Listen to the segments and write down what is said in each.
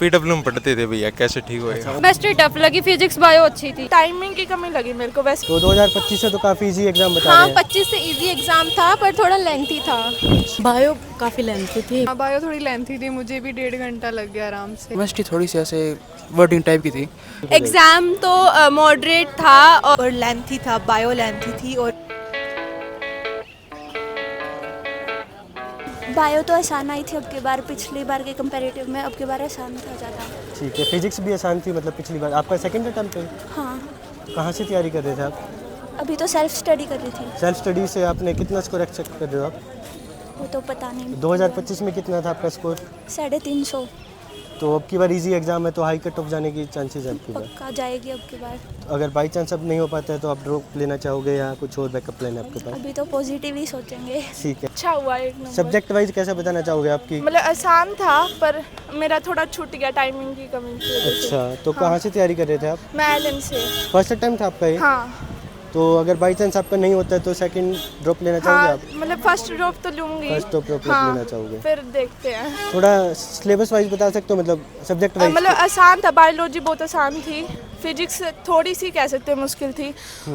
PW में पढ़ते थे भैया, कैसे ठीक होएगा। केमिस्ट्री टफ लगी, फिजिक्स बायो अच्छी थी। टाइमिंग की कमी लगी मेरे को वैसे। तो 2025 से तो काफ़ी इजी एग्जाम बता हाँ रहे हैं। 25 से इजी एग्जाम था पर थोड़ा लेंथी था। बायो काफ़ी लेंथी थी। बायो थोड़ी लेंथी थी, मुझे भी 1.5 घंटा लग गया आराम से। केमिस्ट्री थोड़ी सी ऐसे वर्डिंग टाइप की थी। एग्जाम तो मॉडरेट था और लेंथी था, बायो लेंथी थी। और बायो तो आसान आई थी अब की बार, पिछली बार के कंपैरेटिव में अब की बार आसान था ज़्यादा। ठीक है, फिजिक्स भी आसान थी मतलब पिछली बार। आपका सेकंड अटेम्प्ट है? हाँ, कहाँ से तैयारी कर रहे थे आप? अभी तो सेल्फ स्टडी कर रही थी। सेल्फ स्टडी से आपने कितना स्कोर एक्सपेक्ट कर रहे हो आप? वो तो पता नहीं। 2025 में कितना था आपका स्कोर? 350 तो अब की बार इजी एग्जाम है तो हाई कट ऑफ जाने की चांसेस है अब की बार। पक्का जाएगी अब की बार। तो अगर बाई चांस अब नहीं हो पाता है तो आप ड्रॉप लेना चाहोगे या कुछ और बैकअप प्लान है आपके पास? अभी तो पॉजिटिव ही सोचेंगे। ठीक है। अच्छा हुआ एक नंबर। सब्जेक्ट वाइज कैसा बताना चाहोगे आपकी? मतलब आसान था पर मेरा थोड़ा छूट गया टाइमिंग की कमी की वजह से। अच्छा, तो कहाँ से तैयारी कर रहे थे आप? मैं एलन से। फर्स्ट अटेम्प्ट था आपका ये? हाँ तो अगर बाई चांस आपका नहीं होता है तो सेकंड ड्रॉप लेना चाहोगे हाँ, आप? मतलब फर्स्ट ड्रॉप तो लूंगी। फर्स्ट ड्रॉप हाँ, लेना चाहोगे? फिर देखते हैं। थोड़ा सिलेबस वाइज बता सकते हो, मतलब सब्जेक्ट वाइज? मतलब आसान था, बायोलॉजी बहुत आसान थी, फिजिक्स थोड़ी सी कह सकते हैं मुश्किल थी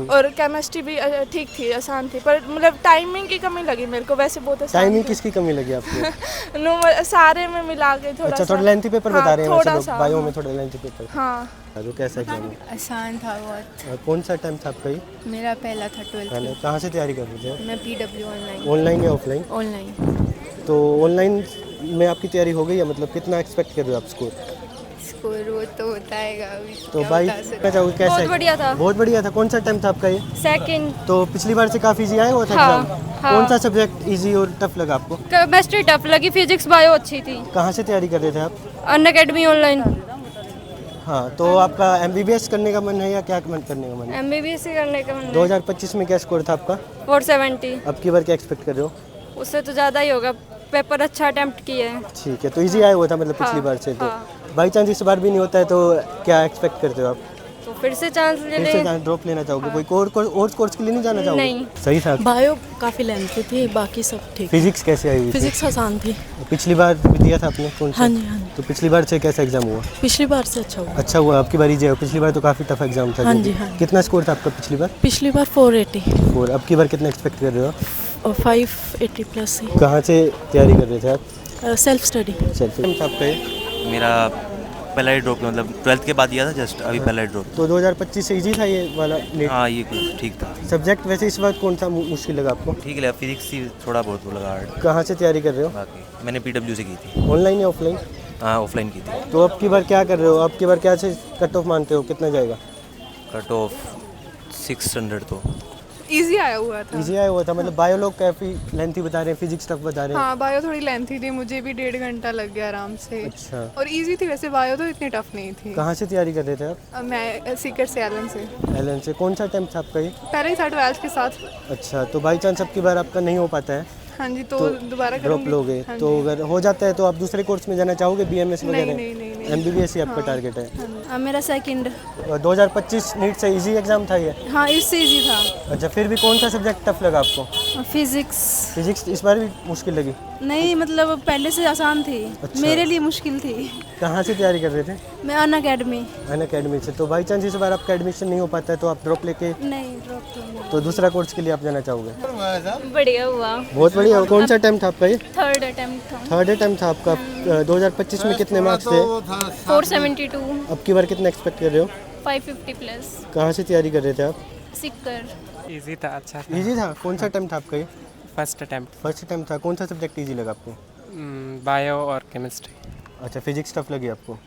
और केमिस्ट्री भी ठीक थी, आसान थी। पर मतलब टाइमिंग की कमी लगी मेरे को, वैसे बहुत आसान टाइमिंग थी। किसकी कमी लगी आपको? सारे में मिला के थोड़ा अच्छा, सा। थोड़ा लेंथी पेपर बता रहे हैं थोड़ा वैसे सा, लोग, बायो हाँ। में थोड़ा लेंथी पेपर। हाँ जो कैसा एग्जाम है? आसान था बहुत। कौन सा टाइम था आपका ये? मेरा पहला था 12th। कहाँ से तैयारी कर रहे थे? मैं PW ऑनलाइन। ऑनलाइन या ऑफलाइन? ऑनलाइन। तो ऑनलाइन में आपकी तैयारी हो गई है, मतलब कितना एक्सपेक्ट कर रहे हो आप स्कोर? स्कोर वो तो बताएगा अभी। तो क्या भाई बता सकते। क्या चाहोगे, कैसा? बहुत बढ़िया था। बहुत बढ़िया था। कौन सा टाइम था आपका ये? सेकंड। तो पिछली बार से काफ़ी इजी आया हुआ था हाँ, एग्जाम? हाँ। कौन सा सब्जेक्ट इजी और टफ लगा आपको? केमिस्ट्री टफ लगी, फिजिक्स बायो अच्छी थी। कहाँ से तैयारी कर रहे थे आप? Unacademy online. हाँ, तो आपका MBBS करने का मन है या क्या मन करने का मन है? MBBS करने का मन है। 2025 में क्या स्कोर था आपका? 470। अब की बार क्या एक्सपेक्ट कर रहे हो? उससे तो ज़्यादा ही होगा, पेपर अच्छा अटेम्प्ट किए हैं। ठीक है, तो इजी आया हुआ था मतलब पिछली हाँ, बार से। तो हाँ। बाई चांस इस बार भी नहीं होता है तो क्या एक्सपेक्ट करते हो आप? तो फिर से चांस ले फिर से ले। ड्रॉप लेना चाहोगे? कोई और कोर्स के लिए नहीं जाना चाहोगे? नहीं। सही था। बायो काफ़ी लेंथी थी, बाकी सब ठीक। फिजिक्स कैसे आई हुई थी? फिजिक्स आसान थी। पिछली बार भी दिया था आपने? कौन सा? हाँ जी, हाँ जी। तो पिछली बार से कैसा एग्जाम हुआ? पिछली बार से अच्छा हुआ। अच्छा हुआ, आपकी बारी जो है। पिछली बार तो काफ़ी टफ एग्जाम था। हाँ जो जी, भी। हाँ। कितना स्कोर था आपका पिछली बार? पिछली बार 480 और अब की बार कितना एक्सपेक्ट कर रहे हो? और 580 प्लस ही। कहाँ से तैयारी कर रहे थे आप? Self study. सेल्फ था आपका ये? मेरा पहला ही ड्रॉप, मतलब 12th के बाद दिया था जस्ट अभी पहला ही ड्रॉप। तो 2025 से इजी था ये वाला नेट? हाँ ये कुछ ठीक था। सब्जेक्ट वैसे इस बार कौन सा मुश्किल लगा आपको? ठीक लगा, फिजिक्स ही थोड़ा बहुत वो लगा हार्ड। कहाँ से तैयारी कर रहे हो? बाकी मैंने PW से की थी। ऑनलाइन या ऑफलाइन? हाँ ऑफलाइन की थी। तो अब की बार क्या कर रहे हो? अब की बार क्या से कट ऑफ मानते हो, कितना जाएगा? कट ऑफ 600 तो। इजी आया हुआ था। इजी आया हुआ था मतलब? बायो लोग काफ़ी लेंथी बता रहे हैं, फिजिक्स टफ बता रहे हैं। हाँ बायो थोड़ी लेंथी थी, मुझे भी 1.5 घंटा लग गया आराम से। अच्छा, और इजी थी वैसे, बायो तो इतनी टफ नहीं थी। कहाँ से तैयारी कर रहे थे आप? मैं सीकर से एलन से। एलन से। कौन सा टाइम था आपका ये? पहले ही था 12th के साथ। अच्छा, तो बाई चांस अब की बार आपका नहीं हो पाता है हाँ जी, तो दोबारा ड्रॉप करूँगी। लोगे? हाँ तो जी। अगर हो जाता है तो आप दूसरे कोर्स में जाना चाहोगे, BMS नहीं वगैरह? नहीं नहीं नहीं। MBBS ही आपका टारगेट है? अब मेरा सेकंड। 2025 नीट से इजी एग्जाम था ये? हाँ इससे इजी था। अच्छा, फिर भी कौन सा सब्जेक्ट टफ लगा आपको? फिजिक्स। फिजिक्स इस बार भी मुश्किल लगी? नहीं मतलब पहले से आसान थी। अच्छा। मेरे लिए मुश्किल थी। कहाँ से तैयारी कर रहे थे? मैं अनअकैडमी। अनअकैडमी से। तो बाई चांस इस बार आपका एडमिशन नहीं हो पाता है तो आप ड्रॉप लेके नहीं ड्रॉप तो नहीं। तो दूसरा कोर्स के लिए आप जाना चाहोगे? बढ़िया हुआ। बहुत बढ़िया। कौन सा टाइम था आपका ये? थर्ड अटेम्प्ट था। थर्ड अटेम्प्ट था आपका। 2025 में कितने मार्क्स थे? 472। अब की बार कितना एक्सपेक्ट कर रहे हो? 550 प्लस। कहाँ से तैयारी कर रहे थे आप? सिक्कर। इजी था, अच्छा इजी था। कौन सा टाइम था आपका ये? First attempt. फर्स्ट टाइम था। कौन सा सब्जेक्ट इजी लगा आपको? बायो और केमिस्ट्री। अच्छा, फिजिक्स टफ लगी आपको?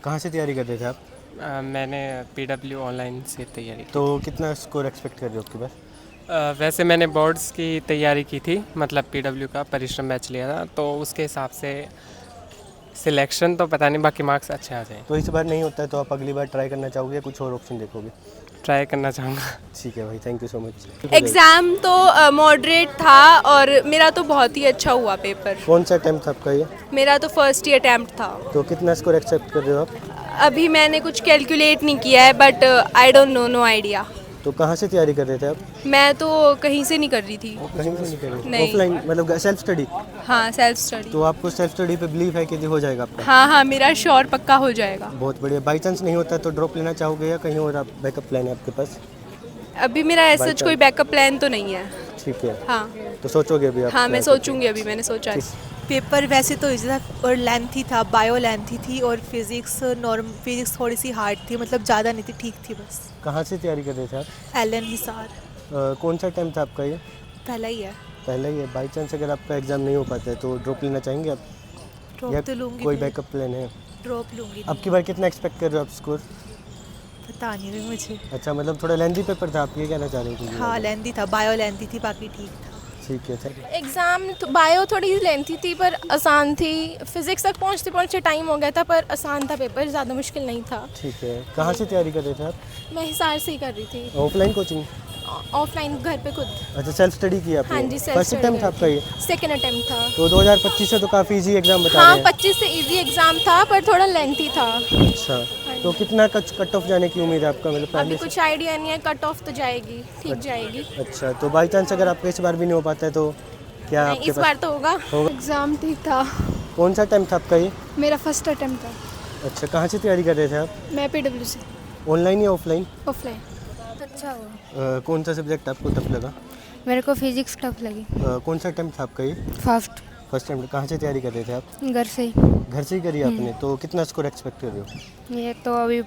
कहाँ से तैयारी कर रहे थे आप? मैंने PW ऑनलाइन से तैयारी की। तो कितना स्कोर एक्सपेक्ट कर रहे हो आपकी बार? वैसे मैंने बोर्ड्स की तैयारी की थी, मतलब PW का परिश्रम बैच लिया था, तो उसके हिसाब से सिलेक्शन तो पता नहीं, बाकी मार्क्स अच्छे आ जाए। तो इस बार नहीं होता है तो आप अगली बार ट्राई करना चाहोगे या कुछ और ऑप्शन देखोगे? ट्राई करना चाहूँगा। ठीक है भाई, thank you so much. Exam तो मॉडरेट था और मेरा तो बहुत ही अच्छा हुआ पेपर। कौन सा टाइम था आपका ये? मेरा तो फर्स्ट ही अटेम्प्ट था। तो कितना स्कोर एक्सेप्ट कर रहे हो आप? अभी मैंने कुछ कैलकुलेट नहीं किया है but I don't know, no idea. तो कहाँ से तैयारी कर रहे थे आप? मैं तो कहीं से नहीं कर रही थी। कहीं से नहीं कर रहे थे? नहीं। ऑफलाइन मतलब सेल्फ स्टडी? हाँ, सेल्फ स्टडी। तो आपको सेल्फ स्टडी पे बिलीव है कि हो जाएगा आपका? हाँ हाँ, मेरा श्योर पक्का हो जाएगा। बहुत बढ़िया। बाई चांस नहीं होता तो ड्रॉप लेना चाहोगे या कहीं और आप बैकअप प्लान है आपके पास? अभी मेरा ऐसा कोई बैकअप प्लान तो नहीं है। ठीक है, हाँ तो सोचोगे अभी आप? हाँ, मैं सोचूंगी, अभी मैंने सोचा है। पेपर वैसे तो इजी था और लेंथी था, बायो लेंथी थी और फिजिक्स थोड़ी सी हार्ड थी, मतलब ज़्यादा नहीं थी, ठीक थी बस। कहाँ से तैयारी कर रहे थे आप? एलन हिसार। कौन सा टाइम था आपका ये? पहला ही है। पहले ही है। बाई चांस अगर आपका एग्ज़ाम नहीं हो पाता है तो ड्रॉप लेना चाहेंगे आप? ड्रॉप या तो लूँगी, कोई बैकअप प्लान है? ड्रॉप लूँगी। अब की बार कितना एक्सपेक्ट कर रहे हो आप स्कोर? पता नहीं है मुझे। अच्छा, मतलब थोड़ा लेंथी पेपर था, आप ये कहना चाह रहे थे? हाँ लेंथी था, बायो लेंथी थी, बाकी ठीक था। ठीक है सर। एग्ज़ाम तो बायो थोड़ी लेंथी थी पर आसान थी। फिज़िक्स तक पहुँचते पहुँचते टाइम हो गया था पर आसान था पेपर, ज़्यादा मुश्किल नहीं था। ठीक है। कहाँ से तैयारी कर रहे थे आप? मैं हिसार से ही कर रही थी, ऑफलाइन कोचिंग? ऑफलाइन घर पे खुद। अच्छा, सेल्फ स्टडी की आपने? हाँ जी, सेल्फ फर्स्ट अटेम्प्ट था आपका ये? सेकेंड अटेम्प्ट था। तो 2025 से तो काफ़ी इजी एग्ज़ाम बता हाँ, रहे हैं। 25 से इजी एग्ज़ाम था पर थोड़ा लेंथी था। अच्छा, तो कितना कट ऑफ जाने की उम्मीद है आपका? मतलब अभी पहले से? कुछ आइडिया नहीं है, कट ऑफ तो जाएगी, ठीक जाएगी। अच्छा, तो बाई चांस अगर आपका इस बार भी नहीं हो पाता है तो क्या नहीं, आपके इस बार तो होगा। होगा? एग्ज़ाम ठीक था। कौन सा टाइम था आपका ये? मेरा फर्स्ट अटेम्प्ट था। अच्छा, कहाँ से तैयारी कर रहे थे आप? मैं PW से। ऑनलाइन या ऑफलाइन? ऑफलाइन। अच्छा हुआ। कौन सा सब्जेक्ट आपको टफ लगा? मेरे को फिजिक्स टफ लगी। कौन सा टाइम था आपका ये? First time. कहाँ से तैयारी कर रहे थे आप? घर से ही। घर से ही करी आपने? तो कितना स्कोर एक्सपेक्ट कर रहे हो? ये तो अभी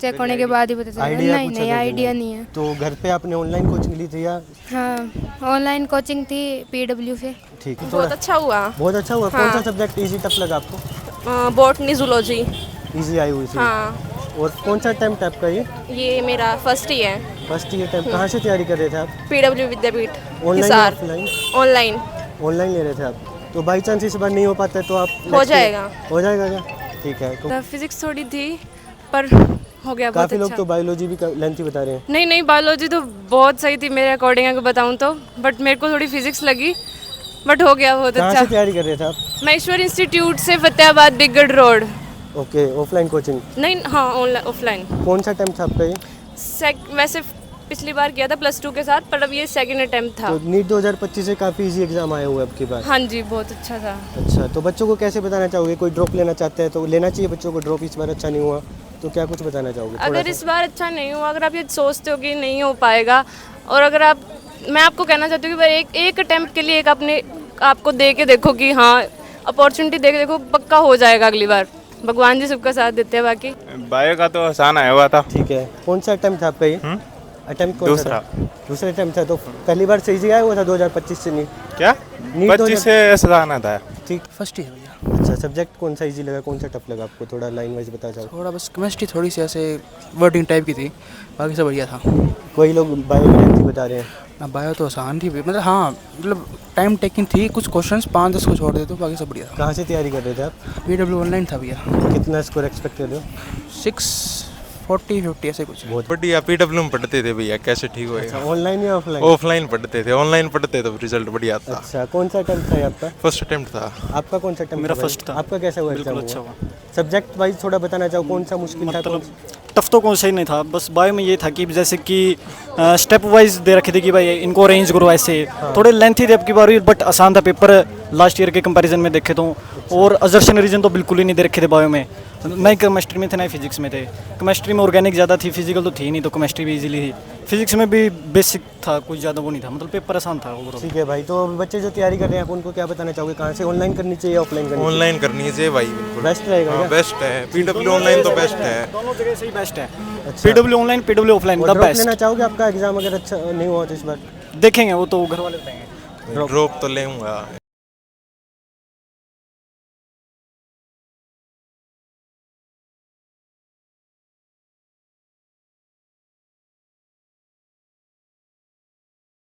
चेक होने के बाद ही पता चलेगा। आइडिया नहीं कुछ नहीं, अगर आइडिया देना? नहीं है। तो घर पे आपने ऑनलाइन कोचिंग ली थी या? हाँ, ऑनलाइन कोचिंग थी PW से। ठीक है। बहुत अच्छा हुआ। बहुत अच्छा हुआ। कौन हाँ। सा सब्जेक्ट इजी टफ लगा आपको? Botany zoology. इजी आई हुई थी? हाँ, और कौन सा टाइम था आपका ये? ये मेरा फर्स्ट ही है। First year time. कहाँ से तैयारी कर रहे थे आप? PW विद्यापीठ ऑनलाइन या हिसार। ऑफलाइन? ऑनलाइन ऑनलाइन ले रहे थे आप? तो बाई चांस इस बार नहीं हो पाता है तो आप हो जाएगा। हो जाएगा क्या? ठीक है। तो फिजिक्स थोड़ी थी पर हो गया बहुत काफ़ी लोग अच्छा। तो बायोलॉजी भी लेंथी बता रहे हैं। नहीं नहीं, बायोलॉजी तो बहुत सही थी मेरे अकॉर्डिंग अगर बताऊँ तो, बट मेरे को थोड़ी फिजिक्स लगी, बट हो गया बहुत कहाँ अच्छा। से तैयारी कर रहे थे आप? महेश्वर इंस्टीट्यूट से, फतेहाबाद बिगड़ रोड। Okay, offline coaching? नहीं, हाँ ऑफलाइन। कौन सा टाइम था आपका ये? वैसे पिछली बार किया था +2 के साथ, पर अब ये सेकंड अटेम्प्ट था। तो नीट 2025 से काफ़ी इजी एग्जाम आया हुआ है अब की बार। हाँ जी, बहुत अच्छा था। अच्छा, तो बच्चों को कैसे बताना चाहोगे? कोई ड्रॉप लेना चाहते हैं तो लेना चाहिए बच्चों को ड्रॉप? इस बार अच्छा नहीं हुआ तो क्या कुछ बताना चाहोगे? अगर इस बार अच्छा नहीं हुआ, अगर आप ये सोचते हो कि नहीं हो पाएगा, और अगर मैं आपको कहना चाहती हूँ कि एक अटेम्प्ट के लिए आपको दे के देखो कि हाँ, अपॉर्चुनिटी दे के देखो, पक्का हो जाएगा अगली बार। भगवान जी सबका साथ देते हैं। बाकी बायो का तो आसान आया हुआ था। ठीक है। कौन सा अटेम्प्ट था आपका ये? अटेम्प्ट कौन सा था? दूसरा अटेम्प्ट था। तो पहली बार से इजी आया हुआ था 2025 से? नहीं क्या? नीट 25 से ऐसा आना था। ठीक। फर्स्ट ईयर भैया। अच्छा, सब्जेक्ट कौन सा इजी लगा, कौन सा टफ लगा आपको? थोड़ा लाइन वाइज बता चाहो। थोड़ा बस केमिस्ट्री थोड़ी सी ऐसे वर्डिंग टाइप की थी, बाकी सब बढ़िया था। कोई लोग बायो लेंथी बता रहे हैं। ना बायो तो आसान थी, मतलब हाँ, मतलब टाइम टेकिंग थी, कुछ क्वेश्चंस 5-10 को छोड़ देते तो बाकी सब बढ़िया था। कहाँ से तैयारी कर रहे थे आप? PW ऑनलाइन था भैया। कितना स्कोर एक्सपेक्ट कर रहे हो? 640-50 ऐसे कुछ। बहुत बढ़िया। PW में पढ़ते थे भैया, कैसे ठीक अच्छा, होएगा? ऑनलाइन या ऑफलाइन? ऑफलाइन पढ़ते थे, ऑनलाइन पढ़ते तो रिजल्ट बढ़िया था। अच्छा, कौन सा अटेम्प्ट था ये आपका? फर्स्ट अटेम्प्ट था। आपका कौन सा अटेम्प्ट? मेरा फर्स्ट था। आपका कैसा हुआ एग्जाम? अच्छा हुआ। सब्जेक्ट वाइज थोड़ा बताना चाहो, कौन सा मुश्किल था? मतलब टफ तो कौन सा ही नहीं था, बस बायो में ये था कि जैसे कि स्टेप वाइज दे रखे थे कि भाई इनको अरेंज करो ऐसे। थोड़े लेंथी थे अब की बार, बट आसान था पेपर लास्ट ईयर के कंपैरिजन में देखे तो। और अजर्शन रीजन तो बिल्कुल ही नहीं दे रखे थे बायो में। मैं केमिस्ट्री में थे ना, फिजिक्स में थे। केमिस्ट्री में ऑर्गेनिक ज़्यादा थी, फिजिकल तो थी नहीं, तो केमिस्ट्री भी इजीली थी। फिजिक्स में भी बेसिक था, कुछ ज़्यादा वो नहीं था, मतलब पेपर आसान था ओवरऑल। ठीक है भाई। तो अभी बच्चे जो तैयारी कर रहे हैं आप उनको क्या बताना चाहोगे? कहाँ से ऑनलाइन करनी चाहिए, ऑफलाइन करनी चाहिए? ऑनलाइन करनी चाहिए भाई, बिल्कुल बेस्ट रहेगा हाँ, क्या? बेस्ट है। PW ऑनलाइन तो बेस्ट है। दोनों जगह से ही बेस्ट है। अच्छा। PW online, PW offline, the drop best. लेना चाहोगे? आपका एग्जाम अगर अच्छा नहीं हुआ तो इस बार देखेंगे, वो तो घर वाले बताएंगे। ड्रॉप तो लेऊंगा।